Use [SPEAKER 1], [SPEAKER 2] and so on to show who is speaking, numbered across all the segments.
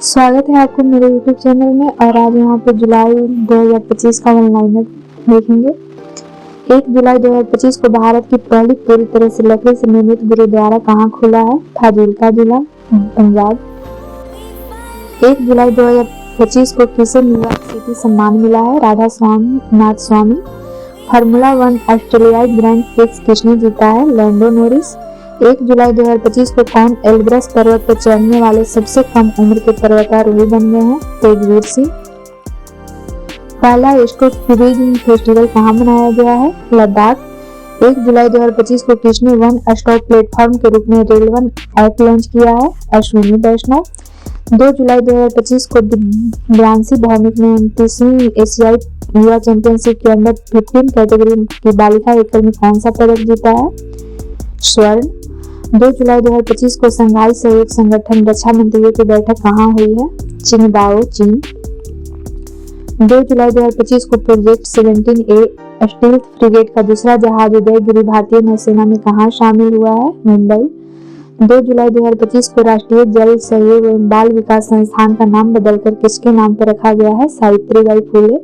[SPEAKER 1] स्वागत है आपको मेरे YouTube चैनल में। और आज यहाँ पे जुलाई 2025 का वन लाइनर देखेंगे। 1 जुलाई 2025 को भारत की पहली पूरी तरह से लकड़ी से निर्मित गुरुद्वारा कहाँ खुला है? फाजिल्का जिला, पंजाब। 1 जुलाई 2025 को किसे न्यूयॉर्क सिटी सम्मान मिला है? राधा नाथ स्वामी। फार्मूला 1 ऑस्ट्रेलियाई ग्रैंड प्रिक्स किसने जीता है? Lando Norris. 1 जुलाई 2025 को कौन एल्ब्रस पर्वत पर चढ़ने वाले सबसे कम उम्र के पर्वतारोही बन गए हैं? तेजवीर सिंह। पहला एस्ट्रो टूरिज्म फेस्टिवल कहाँ मनाया गया है? लद्दाख। 1 जुलाई 2025 को किसने वन स्टॉप प्लेटफॉर्म के रूप में रेल वन ऐप लॉन्च किया है? अश्विनी वैष्णव। 2 जुलाई 2025 को दिव्यांशी भौमिक ने 29वीं एशियाई युवा चैंपियनशिप के अंडर 15 कैटेगरी की बालिका एकल में कौन सा पदक जीता है? स्वर्ण। 2 जुलाई 2025 को संघाई सहयोग संगठन रक्षा मंत्रियों की बैठक कहाँ हुई है? चिंगदाओ, चीन। 2 जुलाई 2025 को प्रोजेक्ट 17A स्टील्थ फ्रिगेट का दूसरा जहाज उदयगिरी भारतीय नौसेना में कहाँ शामिल हुआ है? मुंबई। 2 जुलाई 2025 को राष्ट्रीय जल सहयोग एवं बाल विकास संस्थान का नाम बदलकर किसके नाम पर रखा गया है? सावित्रीबाई फुले।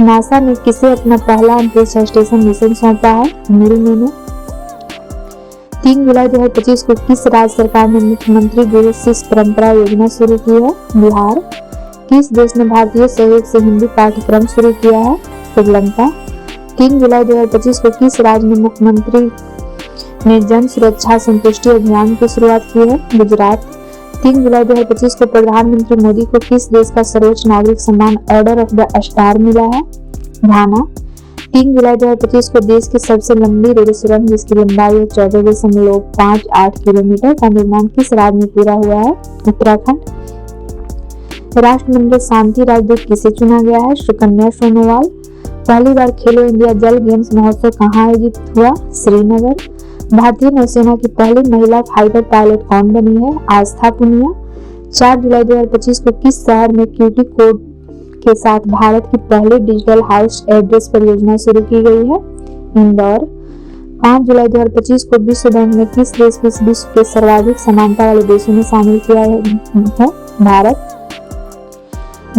[SPEAKER 1] नासा ने किसे अपना पहला अंतरिक्ष स्टेशन मिशन सौंपा है? नील मेनू। 3 जुलाई 2025 को किस राज्य सरकार ने मुख्यमंत्री गुरु शिष्य परंपरा योजना शुरू की है? बिहार। किस देश ने भारतीय सहयोग से हिंदी पाठ्यक्रम शुरू किया है? श्रीलंका। 3 जुलाई 2025 को किस राज्य में मुख्यमंत्री ने जन सुरक्षा संतुष्टि अभियान की शुरुआत की है? गुजरात। 3 जुलाई 2025 को प्रधानमंत्री मोदी को किस देश का सर्वोच्च नागरिक सम्मान ऑर्डर ऑफ द स्टार मिला है? घाना। 3 जुलाई 2025 को देश की सबसे लंबी रेल सुरंग जिसकी लंबाई है 14.58 किलोमीटर का निर्माण किस राज्य में पूरा हुआ है? उत्तराखंड। राष्ट्रमंडल शांति राजदूत किसे चुना गया है? सुकन्या सोनोवाल। पहली बार खेलो इंडिया जल गेम्स महोत्सव कहाँ आयोजित हुआ? श्रीनगर। भारतीय नौसेना की पहली महिला फाइटर पायलट कौन बनी है? आस्था पुनिया। 4 जुलाई 2025 को किस शहर में क्यूटी कोड के साथ भारत की पहली डिजिटल हाउस एड्रेस परियोजना शुरू की गई है? इंदौर। 5 जुलाई 2025 को विश्व बैंक ने किस देश को विश्व के सर्वाधिक समानता वाले देशों में शामिल किया है? Bharat.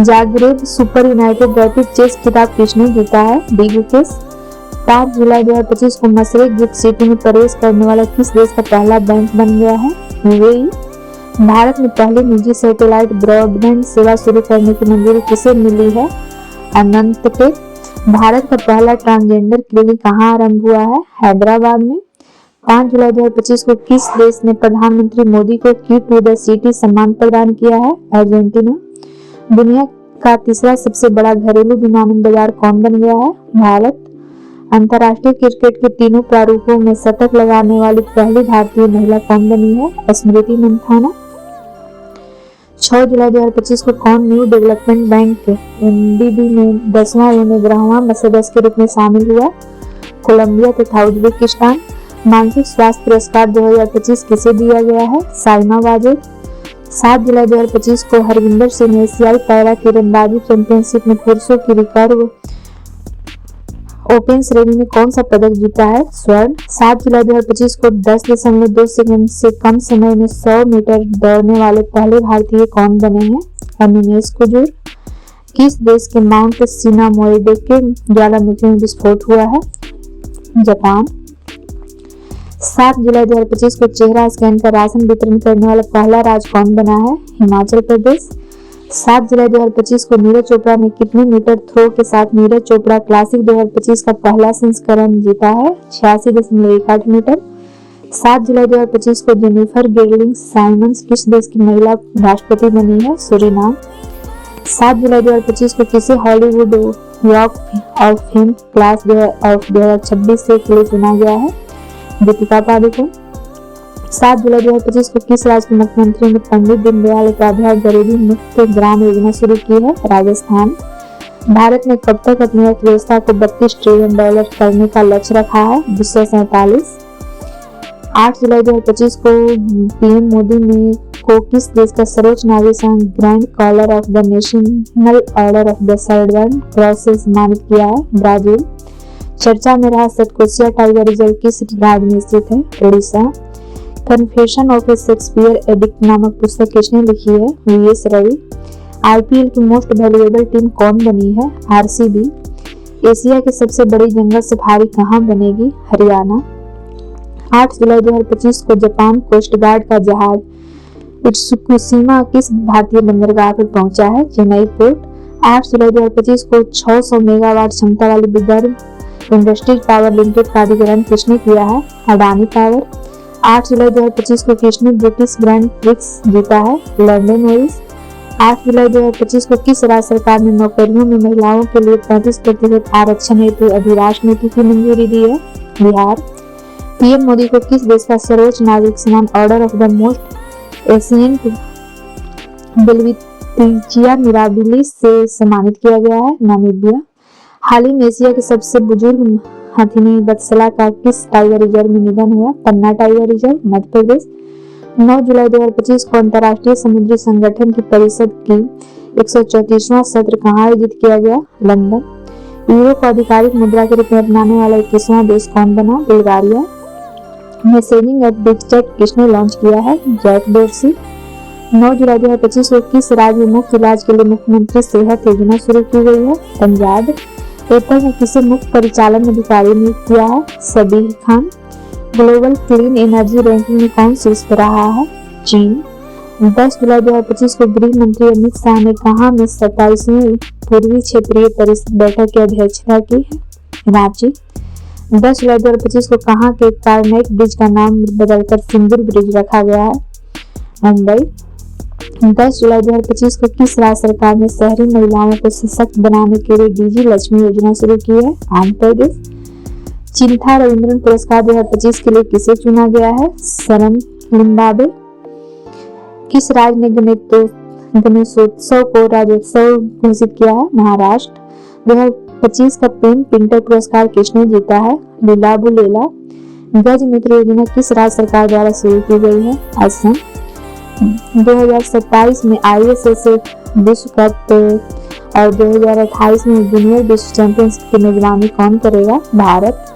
[SPEAKER 1] Zagreb super united rapid chess खिताब किसने जीता है? डी गुकेश। 5 जुलाई 2025 को मशरक गिफ्ट सिटी में प्रवेश करने वाला किस देश का पहला बैंक बन गया है? यूएई। भारत में पहली निजी सैटेलाइट ब्रॉडबैंड सेवा शुरू करने की मंजूरी किसे मिली है? अनंत टेक। भारत का पहला ट्रांसजेंडर क्लिनिक कहाँ आरंभ हुआ है? हैदराबाद में। 5 जुलाई 2025 को किस देश ने प्रधानमंत्री मोदी को की टू द सिटी सम्मान प्रदान किया है? अर्जेंटीना। दुनिया का तीसरा सबसे बड़ा घरेलू विमानन बाजार कौन बन गया है? भारत। अंतर्राष्ट्रीय क्रिकेट के तीनों प्रारूपों में शतक लगाने वाली पहली भारतीय महिला कौन बनी है? स्मृति मंथाना। 6 जुलाई 2025 को कौन न्यू डेवलपमेंट बैंक एनडीबी में 10वां एवं 11वां सदस्य के रूप में शामिल हुआ? कोलंबिया तथा उज्बेकिस्तान। मानसिक स्वास्थ्य पुरस्कार 2025 किसे दिया गया है? साइमा वाजेद। 7 जुलाई 2025 को हरविंदर सिंह एशियाई पैरा तीरंदाजी चैंपियनशिप में पुरुषों की रिकर्व ओपन श्रेणी में कौन सा पदक जीता है? स्वर्ण। 7 जुलाई 2025 को 10.2 सेकंड से कम समय में 100 मीटर दौड़ने वाले पहले भारतीय कौन बने हैं? अनिमेश कुजूर। किस देश के माउंट सिनामोइडे के ज्वालामुखी में विस्फोट हुआ है? जापान। 7 जुलाई 2025 को चेहरा स्कैन का राशन वितरण करने वाला पहला राज्य कौन बना है? हिमाचल प्रदेश। 7 जुलाई 2025 को नीरज चोपड़ा ने कितने मीटर थ्रो के साथ नीरज चोपड़ा क्लासिक 2025 का पहला संस्करण जीता है? 86.18 मीटर। 7 जुलाई 2025 को जेनिफर गेर्लिंग साइमंस किस देश की महिला राष्ट्रपति बनी है? सूरीनाम। 7 जुलाई 2025 को किसे Hollywood walk of fame class of 2026 से के लिए चुना गया है? दीपिका पादुकोण। 7 जुलाई 2025 को किस राज्य के मुख्यमंत्री ने पंडित दीनदयाल उपाध्याय गरीबी मुक्त ग्राम योजना शुरू की है? राजस्थान। भारत ने कब तक अपनी अर्थव्यवस्था को $32 ट्रिलियन करने का लक्ष्य रखा है? 247। 8 जुलाई 2025 को पीएम मोदी ने को किस देश का सर्वोच्च नागरिक सम्मान grand collar of the national order of the southern cross से सम्मानित किया है? ब्राजील। चर्चा में रहा सतकोसिया टाइगर रिजर्व किस राज्य में स्थित है? Orissa. Confession of A Shakespeare addict नामक पुस्तक किसने लिखी है? वी.एस. रवि। आईपीएल की मोस्ट वैल्यूएबल टीम कौन बनी है? आरसीबी। एशिया की सबसे बड़ी जंगल सफारी कहाँ बनेगी? हरियाणा। 8 जुलाई 2025 को जापान कोस्ट गार्ड का जहाज इत्सुकुशिमा किस भारतीय बंदरगाह पर पहुंचा है? चेन्नई पोर्ट। 8 जुलाई 2025 को 600 मेगावाट क्षमता वाली विदर्भ इंडस्ट्रीज पावर लिमिटेड का अधिग्रहण किसने किया है? अडानी पावर। 8 जुलाई 2025 को किसने ब्रिटिश ग्रैंड प्रिक्स जीता है? Landon Norris. 8 जुलाई 2025 को किस राज्य सरकार ने नौकरियों में महिलाओं के लिए 35% आरक्षण हेतु अधिराष्ट्र नीति की मंजूरी दी है? बिहार। पीएम मोदी को किस देश का सर्वोच्च नागरिक सम्मान order of the most ancient Welwitschia mirabilis से सम्मानित किया गया है? नामीबिया। हाल ही में एशिया के सबसे बुजुर्ग हथिनी वत्सला का किस टाइगर रिजर्व में निधन हुआ? पन्ना टाइगर रिजर्व, मध्य प्रदेश। 9 जुलाई 2025 को अंतर्राष्ट्रीय समुद्री संगठन की परिषद की 134वां सत्र कहाँ आयोजित किया गया? लंदन। यूरो को आधिकारिक मुद्रा के रूप में अपनाने वाला 21वां देश कौन बना? बुल्गारिया। मैसेजिंग ऐप बिगचैट किसने लॉन्च किया है? Jack dorsi. 9 जुलाई 2025 को किस राज्य में मुफ्त इलाज के लिए मुख्यमंत्री सेहत योजना शुरू की गई है? पंजाब। एप्पल ने किसे मुख्य परिचालन अधिकारी नियुक्त किया है? Sabih Khan. Global clean energy ranking में कौन शीर्ष पर रहा है? चीन। 10 जुलाई 2025 को गृह मंत्री अमित शाह ने कहाँ में 27वीं पूर्वी क्षेत्रीय परिषद बैठक की अध्यक्षता की है? रांची। 10 जुलाई 2025 को कहाँ के कार्नेट ब्रिज का नाम बदलकर सिंदूर ब्रिज रखा गया है? मुंबई। 10 जुलाई 2025 को किस राज्य सरकार ने शहरी महिलाओं को सशक्त बनाने के लिए डीजी लक्ष्मी योजना शुरू की है? आंध्र प्रदेश। चिंथा रविंद्रन पुरस्कार 2025 के लिए किसे चुना गया है? सरन लिम्बाबे। किस राज्य ने गणेशोत्सव को राज्योत्सव घोषित किया है? महाराष्ट्र। 2025 का पेन पिंटर पुरस्कार किसने जीता है? लीला बुलेला। गज मित्र योजना किस राज्य सरकार द्वारा शुरू की गई है? असम। 2027 में आईएसएसएफ विश्व कप और 2028 में जूनियर विश्व चैंपियनशिप की मेजबानी कौन करेगा? भारत।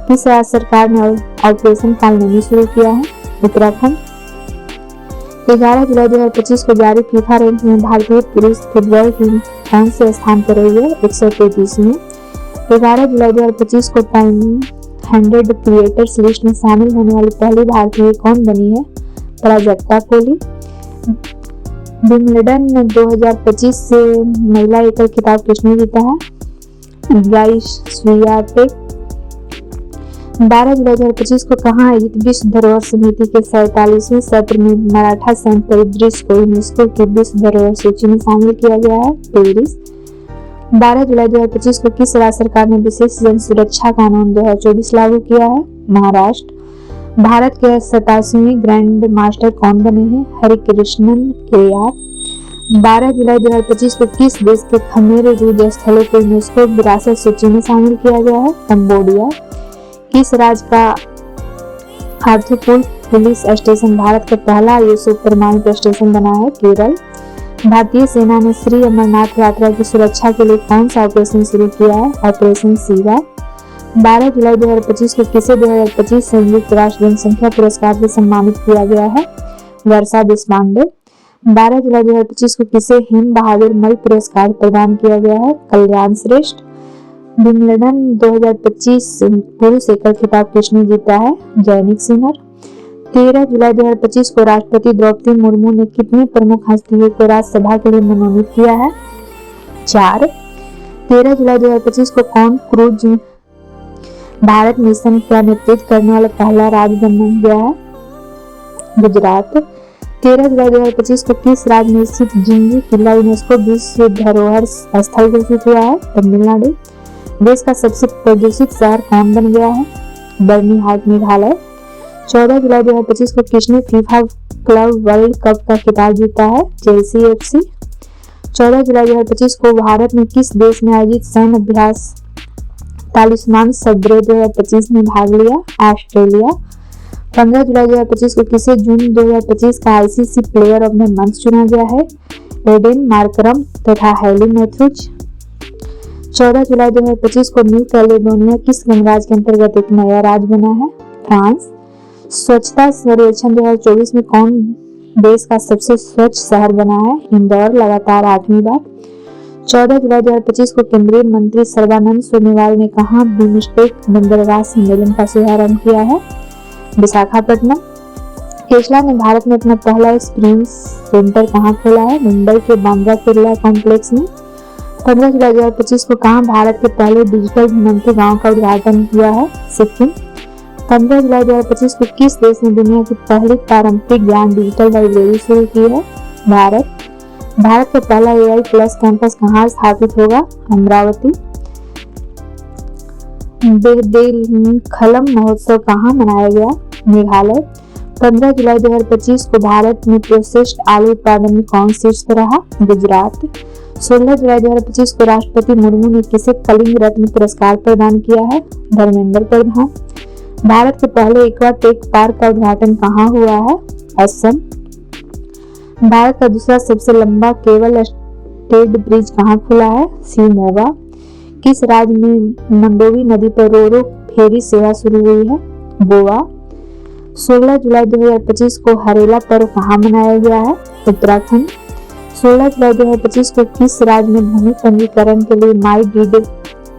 [SPEAKER 1] किस राज्य सरकार ने ऑपरेशन कालनेमी शुरू किया है? उत्तराखंड। 11 जुलाई 2025 को जारी फीफा रैंक में भारतीय पुरुष फुटबॉल टीम कौन से स्थान पर रही है? 133 में। 11 जुलाई 2025 को टाइम 100 क्रिएटर्स लिस्ट में शामिल होने वाली पहली भारतीय कौन बनी है? प्राजक्ता कोहली। विंबलडन 2025 से महिला एकल खिताब किसने जीता है? Iga Swiatek. 12 जुलाई 2025 को कहाँ आयोजित विश्व धरोहर समिति के 47वें सत्र में मराठा सैन्य परिदृश्य को यूनेस्को की विश्व धरोहर सूची में शामिल किया गया है? पेरिस। 12 जुलाई 2025 को किस राज्य सरकार ने विशेष जन सुरक्षा कानून 2024 लागू किया है? महाराष्ट्र। भारत के 87वें ग्रैंड मास्टर कौन बने हैं? हरिकृष्णन AR। 12 जुलाई 2025 को किस देश के खमेर युद्ध स्थलों को यूनेस्को विरासत सूची में शामिल किया गया है? कंबोडिया। किस राज्य का आर्थुपुल पुलिस स्टेशन भारत का पहला यूसुफ परमाणु स्टेशन बना है? केरल। भारतीय सेना ने श्री अमरनाथ यात्रा की सुरक्षा के लिए कौन सा ऑपरेशन शुरू किया है? ऑपरेशन शिवा। 12 जुलाई 2025 को किसे 2025 संयुक्त राष्ट्र जनसंख्या पुरस्कार से सम्मानित किया गया है? वर्षा देशपांडे। 12 जुलाई 2025 को किसे हिम बहादुर मल पुरस्कार प्रदान किया गया है? कल्याण श्रेष्ठ। विंबलडन 2025 पुरुष एकल खिताब किसने जीता है? Jannik Sinner. 13 जुलाई 2025 को राष्ट्रपति द्रौपदी मुर्मू ने कितनी प्रमुख हस्तियों को राज्यसभा के लिए मनोनीत किया है? 4। 13 जुलाई 2025 को कौन क्रूज भारत मिशन का नेतृत्व करने वाला पहला राज्य बन गया है? गुजरात। 13 जुलाई 2025 को किस राज्य में स्थित जिंजी किला यूनेस्को विश्व धरोहर स्थल घोषित हुआ है? तमिलनाडु। देश का सबसे प्रदूषित शहर कौन बन गया है? बर्निहाट, मेघालय। 14 जुलाई 2025 को किसने फीफा क्लब वर्ल्ड कप का खिताब जीता है? Chelsea FC। 14 जुलाई 2025 को भारत में किस देश में आयोजित सैन्य अभ्यास तालिस्मान सब्रे 2025 में भाग लिया? ऑस्ट्रेलिया। 15 जुलाई 2025 को किसे जून 2025 का ICC player of the month चुना गया है? एडेन मार्करम तथा हैली मैथ्यूज। 14 जुलाई 2025 को न्यू कैलेडोनिया किस गणराज्य के अंतर्गत एक नया राज्य बना है? फ्रांस। स्वच्छता सर्वेक्षण 2024 में कौन देश का सबसे स्वच्छ शहर बना है? इंदौर लगातार 8वीं बार। 14 जुलाई 2025 को केंद्रीय मंत्री सर्बानंद सोनोवाल ने कहा बिम्स्टेक बंदरगाह सम्मेलन का शुभारंभ किया है? विशाखापट्टनम। टेस्ला ने भारत में अपना पहला एक्सपीरियंस सेंटर कहाँ खोला है? मुंबई के बांद्रा कुर्ला कॉम्प्लेक्स में। 15 जुलाई 2025 को कहाँ भारत के पहले डिजिटल घनत्व गांव का उद्घाटन किया है? सिक्किम। 15 जुलाई 2025 को किस देश ने दुनिया की पहली पारंपरिक ज्ञान डिजिटल लाइब्रेरी शुरू की है? भारत। भारत का पहला AI प्लस कैंपस कहाँ स्थापित होगा? अमरावती। बेहदेलखलम महोत्सव कहाँ मनाया गया? मेघालय। 15 जुलाई 2025 को भारत में प्रोसेस्ड आलू उत्पादन में कौन शीर्ष पर रहा? गुजरात। 16 जुलाई 2025 को राष्ट्रपति मुर्मू ने किसे कलिंग रत्न पुरस्कार प्रदान किया है? धर्मेंद्र प्रधान। भारत के पहले एक्वा टेक पार्क का उद्घाटन कहाँ हुआ है? असम। भारत का दूसरा सबसे लंबा केबल स्टेड ब्रिज कहाँ खुला है? शिवमोगा। किस राज्य में मंडोवी नदी पर रोरो फेरी सेवा शुरू हुई है? गोवा। 16 जुलाई 2025 को हरेला पर्व कहाँ मनाया गया है? उत्तराखंड। 16 जुलाई 2025 को किस राज्य में भूमि पंजीकरण के लिए माई डीड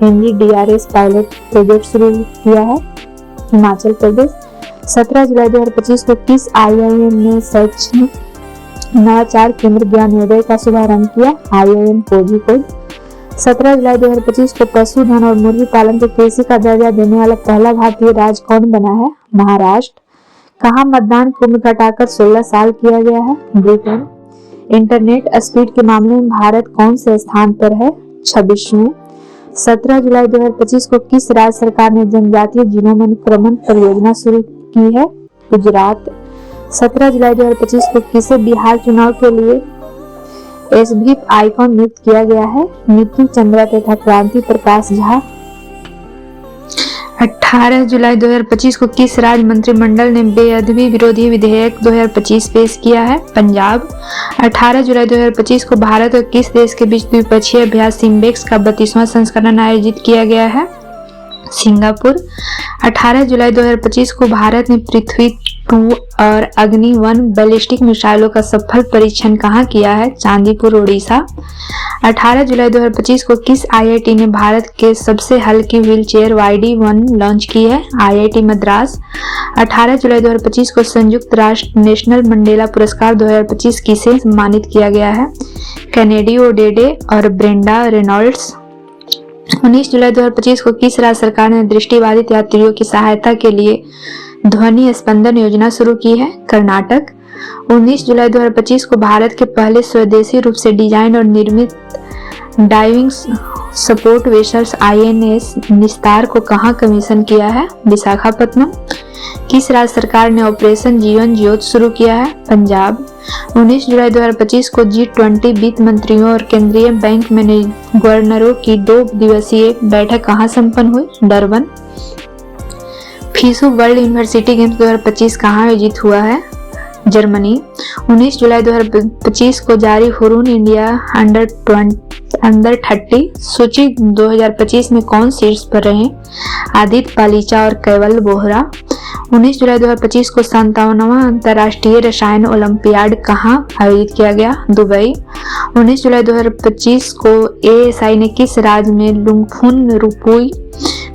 [SPEAKER 1] NGDRS पायलट प्रोजेक्ट शुरू किया है? हिमाचल प्रदेश। 17 जुलाई 2025 को किस IIM ने शैक्षणिक नवाचार केंद्र ज्ञानोदय का शुभारंभ किया? IIM कोझिकोड। 17 जुलाई 2025 को पशुधन और मुर्गी पालन को कृषि का दर्जा देने वाला पहला भारतीय राज्य कौन बना है? महाराष्ट्र। कहाँ मतदान की उम्र घटाकर 16 साल किया गया है? ब्रिटेन। इंटरनेट स्पीड के मामले में भारत कौन से स्थान पर है? 26वें। 17 जुलाई 2025 को किस राज्य सरकार ने जनजातीय जीनोम अनुक्रमण परियोजना शुरू की है? गुजरात। 17 जुलाई 2025 को किसे बिहार चुनाव के लिए SVP आइकॉन नियुक्त किया गया है? नीतू चंद्रा तथा क्रांति प्रकाश झा। 18 जुलाई 2025 को किस राज्य मंत्रिमंडल ने बेअदबी विरोधी विधेयक 2025 पेश किया है? पंजाब। 18 जुलाई 2025 को भारत और किस देश के बीच द्विपक्षीय अभ्यास सिम्बेक्स का 32वां संस्करण आयोजित किया गया है? सिंगापुर। 18 जुलाई 2025 को भारत ने पृथ्वी 2 और अग्नि 1 बैलिस्टिक मिसाइलों का सफल परीक्षण कहाँ किया है? चांदीपुर ओडिशा। 18 जुलाई 2025 को किस IIT ने भारत के सबसे हल्की व्हीलचेयर YD1 लॉन्च की है? IIT मद्रास। 18 जुलाई 2025 को संयुक्त राष्ट्र नेशनल मंडेला पुरस्कार 2025 किसे सम्मानित किया गया है? कैनेडी ओडेडे और ब्रेंडा रेनॉल्ड्स। 19 जुलाई 2025 को किस राज्य सरकार ने दृष्टिबाधित यात्रियों की सहायता के लिए ध्वनि स्पंदन योजना शुरू की है? कर्नाटक। 19 जुलाई 2025 को भारत के पहले स्वदेशी रूप से डिजाइन और निर्मित डाइविंग सपोर्ट वेसल्स INS निस्तार को कहाँ कमीशन किया है? विशाखापट्टनम। किस राज्य सरकार ने ऑपरेशन जीवन ज्योति शुरू किया है? पंजाब। 19 जुलाई 2025 को G20 वित्त मंत्रियों और केंद्रीय बैंक गवर्नरों की 2 दिवसीय बैठक कहाँ संपन्न हुई? Durban. FISU world university games 2025 कहाँ आयोजित हुआ है? जर्मनी। 19 जुलाई 2025 को जारी हुरून इंडिया अंडर 30 सूची 2025 में कौन शीर्ष पर रहे? आदित्य पालीचा और कैवल बोहरा। 19 जुलाई 2025 को 57वां अंतर्राष्ट्रीय रसायन ओलंपियाड कहाँ आयोजित किया गया? दुबई। 19 जुलाई 2025 को ASI ने किस राज्य में लुंगफुन रुपुई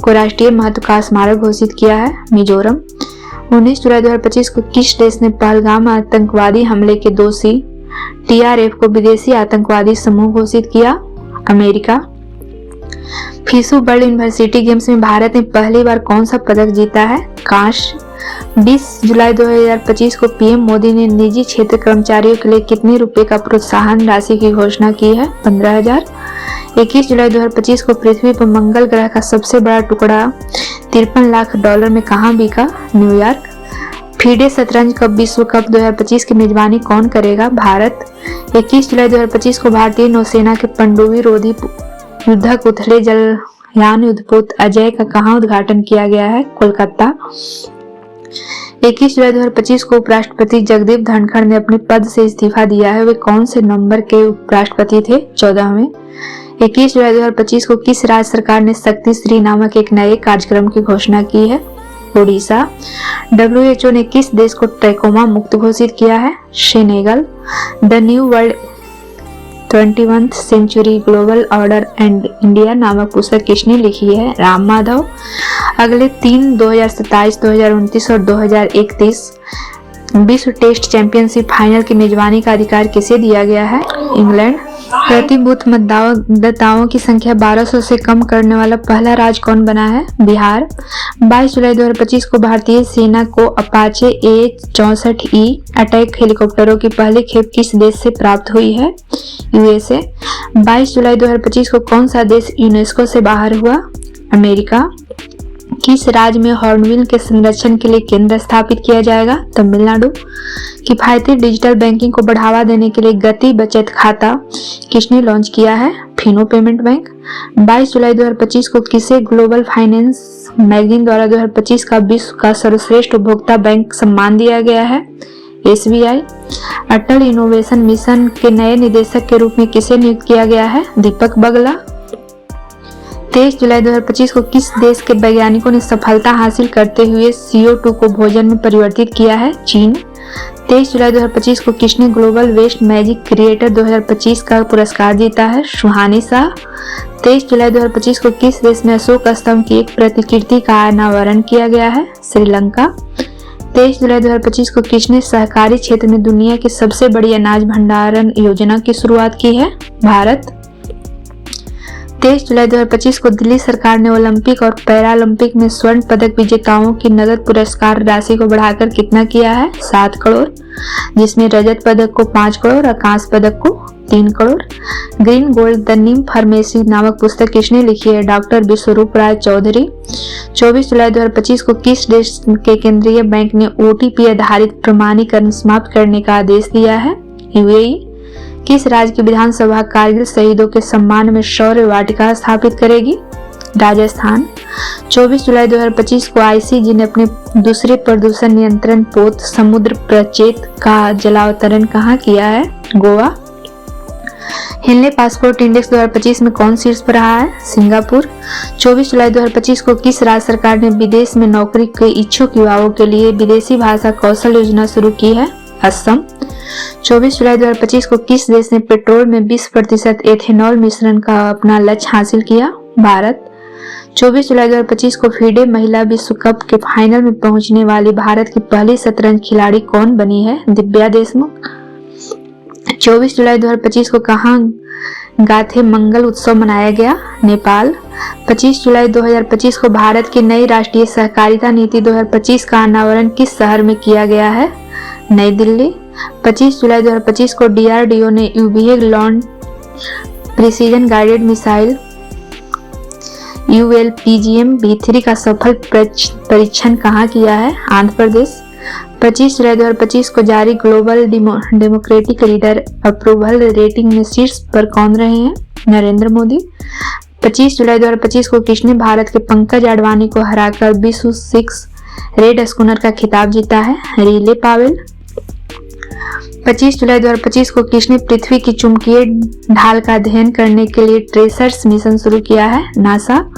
[SPEAKER 1] को राष्ट्रीय महत्व का स्मारक घोषित किया है? मिजोरम। 19 जुलाई 2025 को किस देश ने पहलगाम आतंकवादी हमले के दोषी TRF को विदेशी आतंकवादी समूह घोषित किया? America. FISU world university games में भारत ने पहली बार कौन सा पदक जीता है? कांस्य। 20 जुलाई 2025 को PM मोदी ने निजी क्षेत्र कर्मचारियों के लिए कितने रुपए का प्रोत्साहन राशि की घोषणा की है? 15,000। 21 जुलाई 2025 को पृथ्वी पर मंगल ग्रह का सबसे बड़ा टुकड़ा $53 लाख में कहाँ बिका? न्यूयॉर्क। फीडे शतरंज कप विश्व कप 2025 की मेजबानी कौन करेगा? भारत। 21 जुलाई 2025 को भारतीय नौसेना के पनडुब्बी रोधी युद्धक उथले जलयान युद्धपोत अजय का कहाँ उद्घाटन किया गया है? कोलकाता। 21 जुलाई 2025 को उपराष्ट्रपति जगदीप धनखड़ ने अपने पद से इस्तीफा दिया है। वे कौन से नंबर के उपराष्ट्रपति थे? 14वें। 21 जुलाई 2025 को किस राज्य सरकार ने शक्ति श्री नामक एक नए कार्यक्रम की घोषणा की है? ओडिशा। WHO ने किस देश को ट्रैकोमा मुक्त घोषित किया है? Senegal. The new world 21th century global order and India नामक पुस्तक किसने लिखी है? राम माधव। अगले 2027, 2029 और 2031 विश्व टेस्ट चैंपियनशिप फाइनल की मेजबानी का अधिकार किसे दिया गया है? इंग्लैंड। प्रति बूथ मतदाताओं की संख्या 1200 से कम करने वाला पहला राज्य कौन बना है? बिहार। 22 जुलाई 2025 को भारतीय सेना को अपाचे A-64E अटैक हेलीकॉप्टरों की पहली खेप किस देश से प्राप्त हुई है? USA। 22 जुलाई 2025 को कौन सा देश यूनेस्को से बाहर हुआ? अमेरिका। किस राज्य में हॉर्नबिल के संरक्षण के लिए केंद्र स्थापित किया जाएगा? तमिलनाडु। किफायती डिजिटल बैंकिंग को बढ़ावा देने के लिए गति बचत खाता किसने लॉन्च किया है? Fino payment bank. 22 जुलाई 2025 को किसे ग्लोबल फाइनेंस मैगजीन द्वारा 2025 का विश्व का सर्वश्रेष्ठ उपभोक्ता बैंक सम्मान दिया गया है? SBI। अटल इनोवेशन मिशन के नए निदेशक के रूप में किसे नियुक्त किया गया है? दीपक बगला। 23 जुलाई 2025 को किस देश के वैज्ञानिकों ने सफलता हासिल करते हुए CO2 को भोजन में परिवर्तित किया है? चीन। 23 जुलाई 2025 को किसने ग्लोबल वेस्ट मैजिक क्रिएटर 2025 का पुरस्कार जीता है? सुहानी शाह। 23 जुलाई 2025 को किस देश में अशोक स्तंभ की एक प्रतिकृति का अनावरण किया गया है? श्रीलंका। 23 जुलाई 2025 को किसने सहकारी क्षेत्र में दुनिया की सबसे बड़ी अनाज भंडारण योजना की शुरुआत की है? भारत। 23 जुलाई 2025 को दिल्ली सरकार ने ओलंपिक और पैरालंपिक में स्वर्ण पदक विजेताओं की नगद पुरस्कार राशि को बढ़ाकर कितना किया है? 7 करोड़, जिसमें रजत पदक को 5 करोड़ और कांस्य पदक को 3 crore. Green gold the Neem pharmacy नामक पुस्तक किसने लिखी है? डॉक्टर विश्वरूप राय चौधरी। 24 जुलाई 2025 को किस देश के केंद्रीय बैंक ने OTP आधारित प्रमाणीकरण समाप्त करने का आदेश दिया है? UAE। किस राज्य की विधानसभा कारगिल शहीदों के सम्मान में शौर्य वाटिका स्थापित करेगी? राजस्थान। 24 जुलाई 2025 को ICG ने अपने दूसरे प्रदूषण नियंत्रण पोत समुद्र प्रचेत का जलावतरण कहाँ किया है? गोवा। हिनले पासपोर्ट इंडेक्स 2025 में कौन शीर्ष पर रहा है? सिंगापुर। 24 जुलाई 2025 को किस राज्य सरकार ने विदेश में नौकरी के इच्छुक युवाओं के लिए विदेशी भाषा कौशल योजना शुरू की है? असम। 24 जुलाई 2025 को किस देश ने पेट्रोल में 20% एथेनॉल मिश्रण का अपना लक्ष्य हासिल किया? भारत। 24 जुलाई 2025 को फीडे महिला विश्व कप के फाइनल में पहुंचने वाली भारत की पहली शतरंज खिलाड़ी कौन बनी है? दिव्या देशमुख। 24 जुलाई 2025 को कहां गाथे मंगल उत्सव मनाया गया? नेपाल। 25 जुलाई 2025 को भारत की नई राष्ट्रीय सहकारिता नीति 2025 का अनावरण किस शहर में किया गया है? नई दिल्ली। 25 जुलाई 2025 को DRDO ने UVA long precision guided missile ULPGM-B3 का सफल परीक्षण कहाँ किया है? आंध्र प्रदेश। 25 जुलाई 2025 को जारी global democratic leader approval rating में शीर्ष पर कौन रहे हैं? नरेंद्र मोदी। 25 जुलाई 2025 को किसने भारत के पंकज आडवाणी को हराकर विश्व 6 रेड स्कूनर का खिताब जीता है? Relay Pavel. 25 जुलाई 2025 को किसने पृथ्वी की चुंबकीय ढाल का अध्ययन करने के लिए ट्रेसर्स मिशन शुरू किया है? नासा।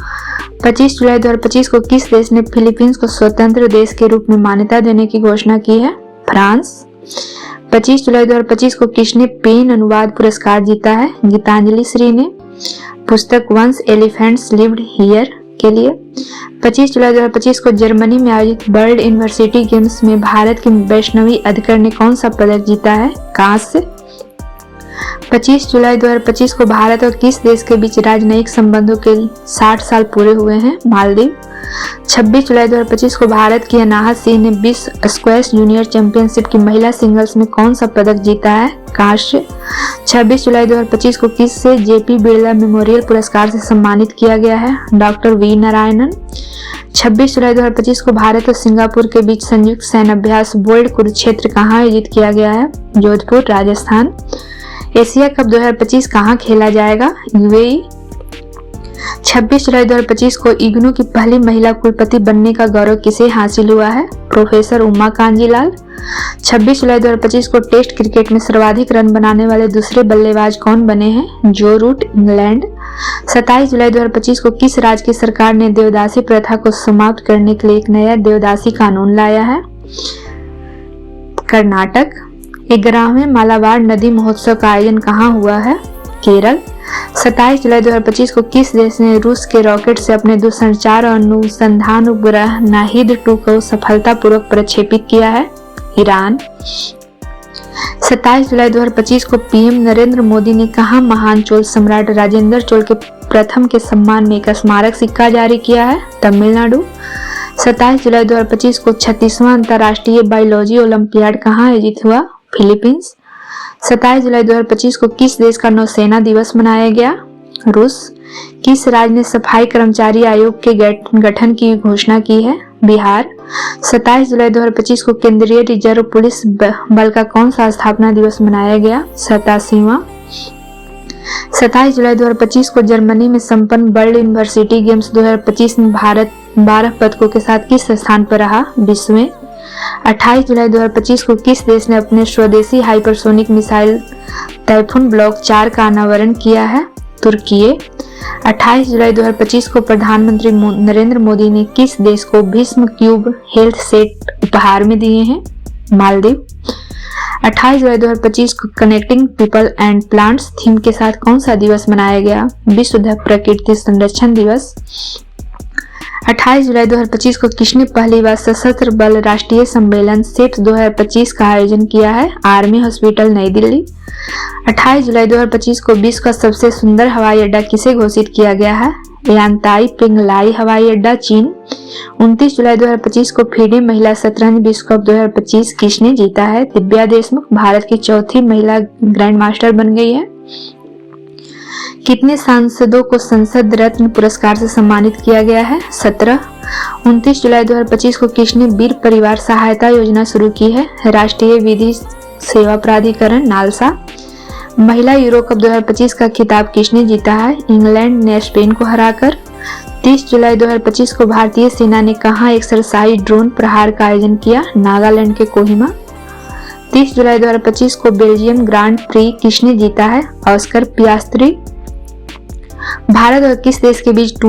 [SPEAKER 1] 25 जुलाई 2025 को किस देश ने फिलीपींस को स्वतंत्र देश के रूप में मान्यता देने की घोषणा की है? फ्रांस। 25 जुलाई 2025 को किसने पेन अनुवाद पुरस्कार जीता है? गीतांजलि श्री ने पुस्तक वंस एलिफेंट्स लिव्ड हियर के लिए। 25 जुलाई 2025 को जर्मनी में आयोजित वर्ल्ड यूनिवर्सिटी गेम्स में भारत की वैष्णवी अधिकर ने कौन सा पदक जीता है? कांस्य। 25 जुलाई 2025 को भारत और किस देश के बीच राजनयिक संबंधों के 60 साल पूरे हुए हैं? मालदीव। 26 जुलाई 2025 को भारत की अनाहत सिंह ने विश्व स्क्वैश जूनियर चैंपियनशिप की महिला सिंगल्स में कौन सा पदक जीता है? कांस्य। 26 जुलाई 2025 को किस से JP बिरला मेमोरियल पुरस्कार से सम्मानित किया गया है? Doctor V Narayanan. 26 जुलाई 2025 को भारत और सिंगापुर के बीच संयुक्त सैन्य अभ्यास बोल्ड कुरुक्षेत्र कहाँ आयोजित किया गया है? जोधपुर, राजस्थान। एशिया कप 2025 कहाँ खेला जाएगा? UAE। 26 जुलाई 2025 को इग्नू की पहली महिला कुलपति बनने का गौरव किसे हासिल हुआ है? प्रोफेसर उमा कांजीलाल। 26 जुलाई 2025 को टेस्ट क्रिकेट में सर्वाधिक रन बनाने वाले दूसरे बल्लेबाज कौन बने हैं? जो रूट, इंग्लैंड। 27 जुलाई 2025 को किस राज्य की सरकार ने देवदासी प्रथा को समाप्त करने के लिए एक नया देवदासी कानून लाया है? कर्नाटक। 11वें मालाबार नदी महोत्सव का आयोजन कहाँ हुआ है? केरल। 27 जुलाई 2025 को किस देश ने रूस के रॉकेट से अपने दूरसंचार और अनुसंधान उपग्रह नाहिद-2 को सफलतापूर्वक प्रक्षेपित किया है? ईरान। 27 जुलाई 2025 को पीएम नरेंद्र मोदी ने कहा महान चोल सम्राट राजेंद्र चोल के प्रथम के सम्मान में एक स्मारक सिक्का जारी किया है? तमिलनाडु। 27 जुलाई 2025 को 36वां अंतर्राष्ट्रीय बायोलॉजी ओलंपियाड कहाँ आयोजित हुआ? फिलीपींस। 27 जुलाई 2025 को किस देश का नौसेना दिवस मनाया गया? रूस। किस राज्य ने सफाई कर्मचारी आयोग के गठन की घोषणा की है? बिहार। 27 जुलाई 2025 को केंद्रीय रिजर्व पुलिस बल का कौन सा स्थापना दिवस मनाया गया? 87वां। 27 जुलाई 2025 को जर्मनी में संपन्न वर्ल्ड यूनिवर्सिटी गेम्स 2025 में भारत 12 पदकों के साथ किस स्थान पर रहा? 20वें। 28 जुलाई 2025 को किस देश ने अपने स्वदेशी हाइपरसोनिक मिसाइल टाइफून ब्लॉक 4 का अनावरण किया है? तुर्की। 28 जुलाई 2025 को प्रधानमंत्री नरेंद्र मोदी ने किस देश को भीष्म क्यूब हेल्थ सेट उपहार में दिए हैं? मालदीव। 28 जुलाई 2025 को connecting people and plants theme के साथ कौन सा दिवस मनाया गया? विश्व प्रकृति संरक्षण दिवस। 28 जुलाई 2025 को किसने पहली बार सशस्त्र बल राष्ट्रीय सम्मेलन सेट 2025 का आयोजन किया है? आर्मी हॉस्पिटल नई दिल्ली। 28 जुलाई 2025 को विश्व का सबसे सुंदर हवाई अड्डा किसे घोषित किया गया है? यांताई पिंगलाई हवाई अड्डा चीन। 29 जुलाई 2025 को फीडे महिला शतरंज विश्व कप 2025 किसने जीता है? दिव्या देशमुख भारत की चौथी महिला ग्रैंड मास्टर बन गई है। कितने सांसदों को संसद रत्न पुरस्कार से सम्मानित किया गया है? 17। 29 जुलाई 2025 को किसने वीर परिवार सहायता योजना शुरू की है? राष्ट्रीय विधि सेवा प्राधिकरण नालसा। महिला यूरो कप 2025 का खिताब किसने जीता है? इंग्लैंड ने स्पेन को हराकर। 30 जुलाई 2025 को भारतीय सेना ने कहां एक्सरसाइज ड्रोन प्रहार का आयोजन किया? नागालैंड के कोहिमा। 30 जुलाई 2025 को बेल्जियम ग्रांड प्री किसने जीता है? Oscar Piastri. भारत और किस देश के बीच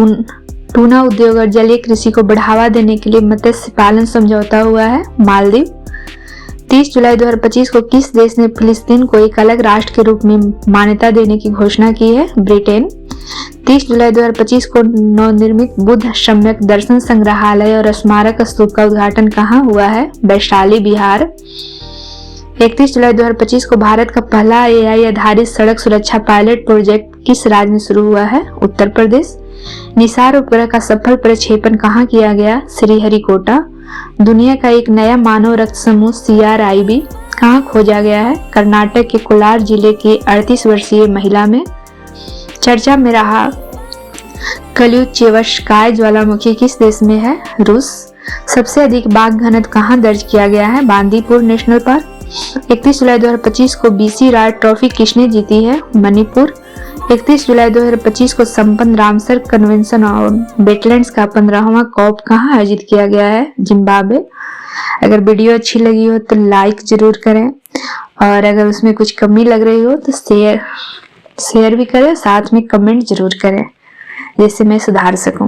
[SPEAKER 1] टूना उद्योग और जलीय कृषि को बढ़ावा देने के लिए मत्स्य पालन समझौता हुआ है? मालदीव। 30 जुलाई 2025 को किस देश ने फिलिस्तीन को एक अलग राष्ट्र के रूप में मान्यता देने की घोषणा की है? ब्रिटेन। 30 जुलाई 2025 को नवनिर्मित बुद्ध सम्यक दर्शन संग्रहालय और स्मारक स्तूप का उद्घाटन कहाँ हुआ है? वैशाली बिहार। 31 जुलाई 2025 को भारत का पहला AI आधारित सड़क सुरक्षा पायलट प्रोजेक्ट किस राज्य में शुरू हुआ है? उत्तर प्रदेश। निसार उपग्रह का सफल प्रक्षेपण कहाँ किया गया? श्रीहरिकोटा। दुनिया का एक नया मानव रक्त समूह CRIB कहाँ खोजा गया है? कर्नाटक के कोलार जिले की 38 वर्षीय महिला में। चर्चा में रहा कल्यूचेवस्काय ज्वालामुखी किस देश में है? रूस। सबसे अधिक बाघ घनत्व कहाँ दर्ज किया गया है? Bandipur national park. 31 जुलाई 2025 को BC राय ट्रॉफी किसने जीती है? मणिपुर। 31 जुलाई 2025 को संपन्न रामसर कन्वेंशन और वेटलैंड्स का 15वां कॉप कहाँ आयोजित किया गया है? जिम्बाब्वे। अगर वीडियो अच्छी लगी हो तो लाइक जरूर करें और अगर उसमें कुछ कमी लग रही हो तो शेयर भी करें, साथ में कमेंट जरूर करें जिससे मैं सुधार सकूं।